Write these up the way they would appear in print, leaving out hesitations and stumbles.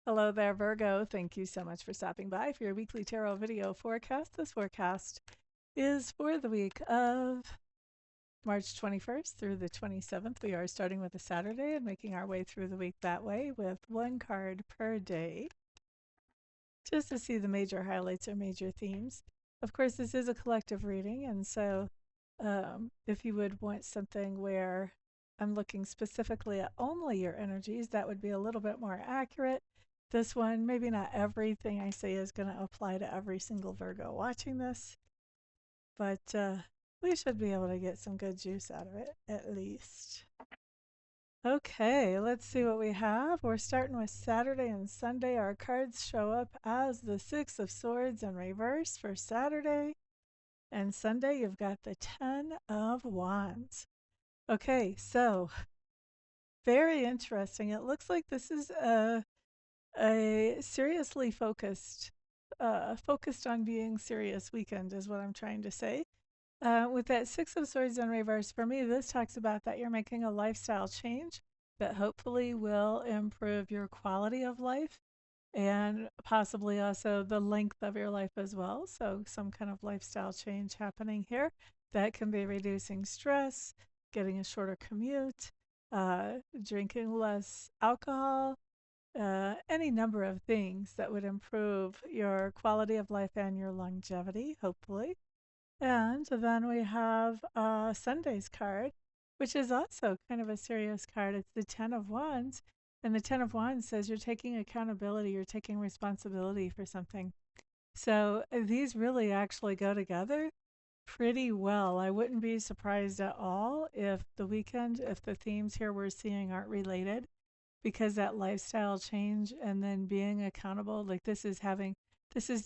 Hello there, Virgo. Thank you so much for stopping by for your weekly tarot video forecast. This forecast is for the week of March 21st through the 27th. We are starting with a Saturday and making our way through the week that way with one card per day, just to see the major highlights or major themes. Of course, this is a collective reading, and so if you would want something where I'm looking specifically at only your energies, that would be a little bit more accurate. This one, maybe not everything I say is going to apply to every single Virgo watching this, but we should be able to get some good juice out of it at least. Okay, let's see what we have. We're starting with Saturday and Sunday. Our cards show up as the Six of Swords in reverse for Saturday. And Sunday, you've got the Ten of Wands. Okay, so very interesting. It looks like this is a seriously focused on being serious weekend, is what I'm trying to say. With that Six of Swords in reverse, for me, this talks about that you're making a lifestyle change that hopefully will improve your quality of life and possibly also the length of your life as well. So, some kind of lifestyle change happening here that can be reducing stress, getting a shorter commute, drinking less alcohol, any number of things that would improve your quality of life and your longevity, hopefully. And then we have Sunday's card, which is also kind of a serious card. It's the Ten of Wands. And the Ten of Wands says you're taking accountability, you're taking responsibility for something. So these really actually go together pretty well. I wouldn't be surprised at all if if the themes here we're seeing aren't related, because that lifestyle change and then being accountable, like this is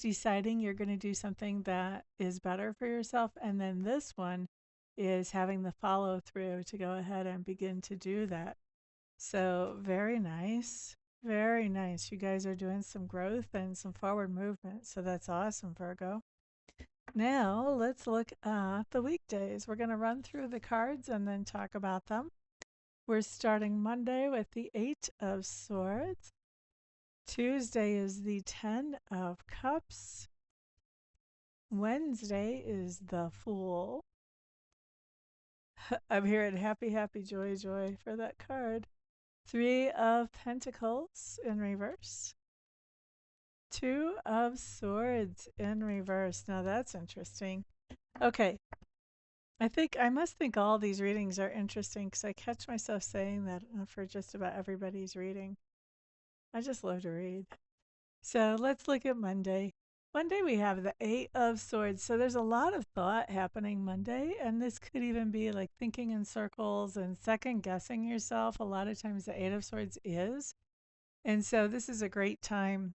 deciding you're going to do something that is better for yourself. And then this one is having the follow through to go ahead and begin to do that. So, very nice. Very nice. You guys are doing some growth and some forward movement. So, that's awesome, Virgo. Now, let's look at the weekdays. We're going to run through the cards and then talk about them. We're starting Monday with the Eight of Swords. Tuesday is the Ten of Cups. Wednesday is the Fool. I'm hearing happy, happy, joy, joy for that card. Three of Pentacles in reverse. Two of Swords in reverse. Now that's interesting. Okay. I must think all these readings are interesting because I catch myself saying that for just about everybody's reading. I just love to read. So let's look at Monday. Monday we have the Eight of Swords. So there's a lot of thought happening Monday, and this could even be like thinking in circles and second guessing yourself. A lot of times the Eight of Swords is. And so this is a great time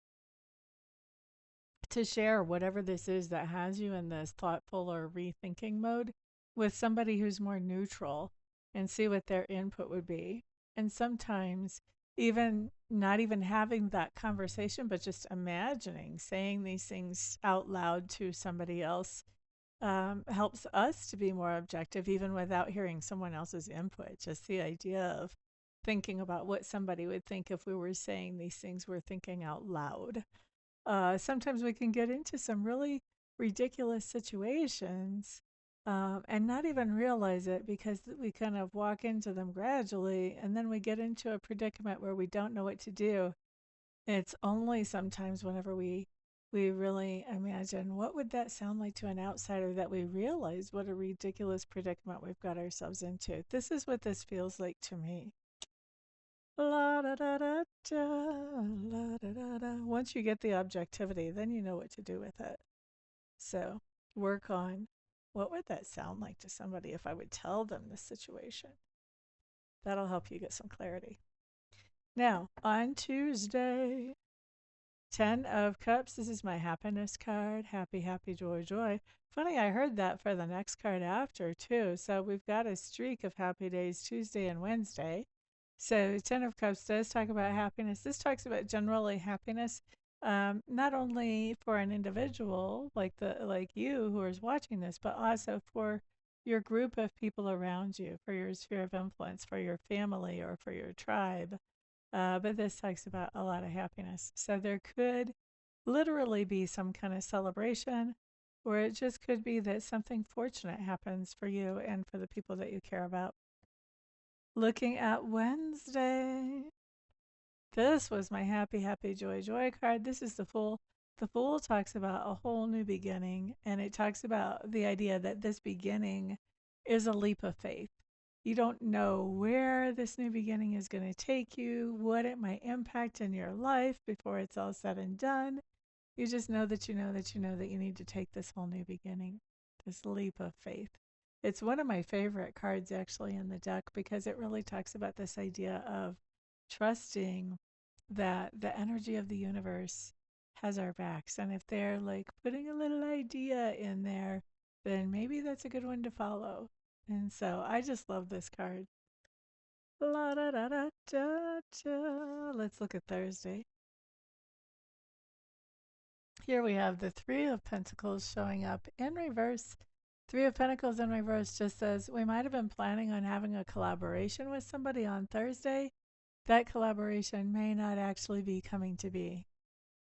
to share whatever this is that has you in this thoughtful or rethinking mode with somebody who's more neutral and see what their input would be. And sometimes even not even having that conversation, but just imagining saying these things out loud to somebody else helps us to be more objective, even without hearing someone else's input. Just the idea of thinking about what somebody would think if we were saying these things we're thinking out loud. Sometimes we can get into some really ridiculous situations and not even realize it because we kind of walk into them gradually, and then we get into a predicament where we don't know what to do. And it's only sometimes whenever we really imagine what would that sound like to an outsider that we realize what a ridiculous predicament we've got ourselves into. This is what this feels like to me. La da da da da, la da da da. Once you get the objectivity, then you know what to do with it. So work on what would that sound like to somebody if I would tell them this situation. That'll help you get some clarity. Now, on Tuesday, 10 of Cups. This is my happiness card. Happy, happy, joy, joy. Funny, I heard that for the next card after, too. So we've got a streak of happy days Tuesday and Wednesday. So, Ten of Cups does talk about happiness. This talks about generally happiness, not only for an individual like you who is watching this, but also for your group of people around you, for your sphere of influence, for your family or for your tribe. But this talks about a lot of happiness. So there could literally be some kind of celebration, or it just could be that something fortunate happens for you and for the people that you care about. Looking at Wednesday, this was my happy, happy, joy, joy card. This is the Fool. The Fool talks about a whole new beginning, and it talks about the idea that this beginning is a leap of faith. You don't know where this new beginning is going to take you, what it might impact in your life before it's all said and done. You just know that you know that you know that you need to take this whole new beginning, this leap of faith. It's one of my favorite cards actually in the deck because it really talks about this idea of trusting that the energy of the universe has our backs. And if they're like putting a little idea in there, then maybe that's a good one to follow. And so I just love this card. La da da da da da. Let's look at Thursday. Here we have the Three of Pentacles showing up in reverse. Three of Pentacles in reverse just says we might have been planning on having a collaboration with somebody on Thursday. That collaboration may not actually be coming to be.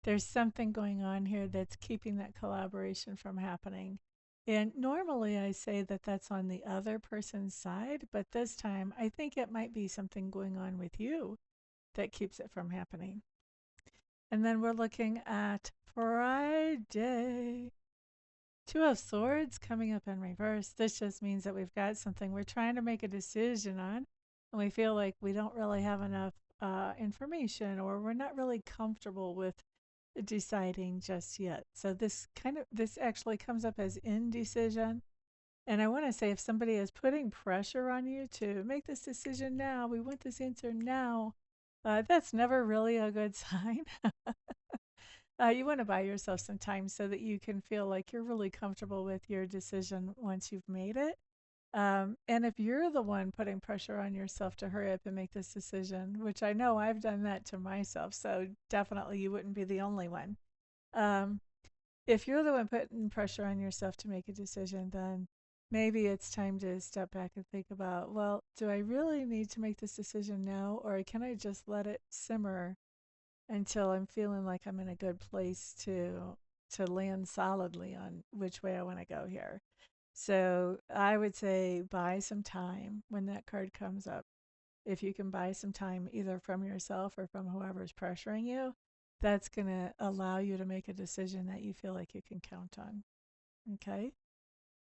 There's something going on here that's keeping that collaboration from happening. And normally I say that that's on the other person's side, but this time I think it might be something going on with you that keeps it from happening. And then we're looking at Friday. Two of Swords coming up in reverse. This just means that we've got something we're trying to make a decision on, and we feel like we don't really have enough information, or we're not really comfortable with deciding just yet. So this actually comes up as indecision. And I want to say if somebody is putting pressure on you to make this decision now, we want this answer now, that's never really a good sign. You want to buy yourself some time so that you can feel like you're really comfortable with your decision once you've made it. And if you're the one putting pressure on yourself to hurry up and make this decision, which I know I've done that to myself, so definitely you wouldn't be the only one. Um, if you're the one putting pressure on yourself to make a decision, then maybe it's time to step back and think about, well, do I really need to make this decision now, or can I just let it simmer until I'm feeling like I'm in a good place to land solidly on which way I want to go here. So I would say buy some time when that card comes up. If you can buy some time either from yourself or from whoever's pressuring you, that's going to allow you to make a decision that you feel like you can count on. Okay?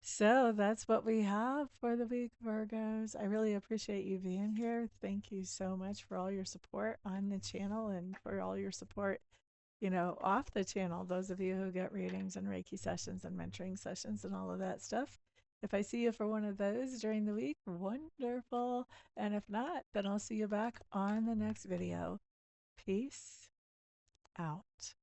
So that's what we have for the week, Virgos. I really appreciate you being here. Thank you so much for all your support on the channel and for all your support, off the channel. Those of you who get readings and Reiki sessions and mentoring sessions and all of that stuff. If I see you for one of those during the week, wonderful. And if not, then I'll see you back on the next video. Peace out.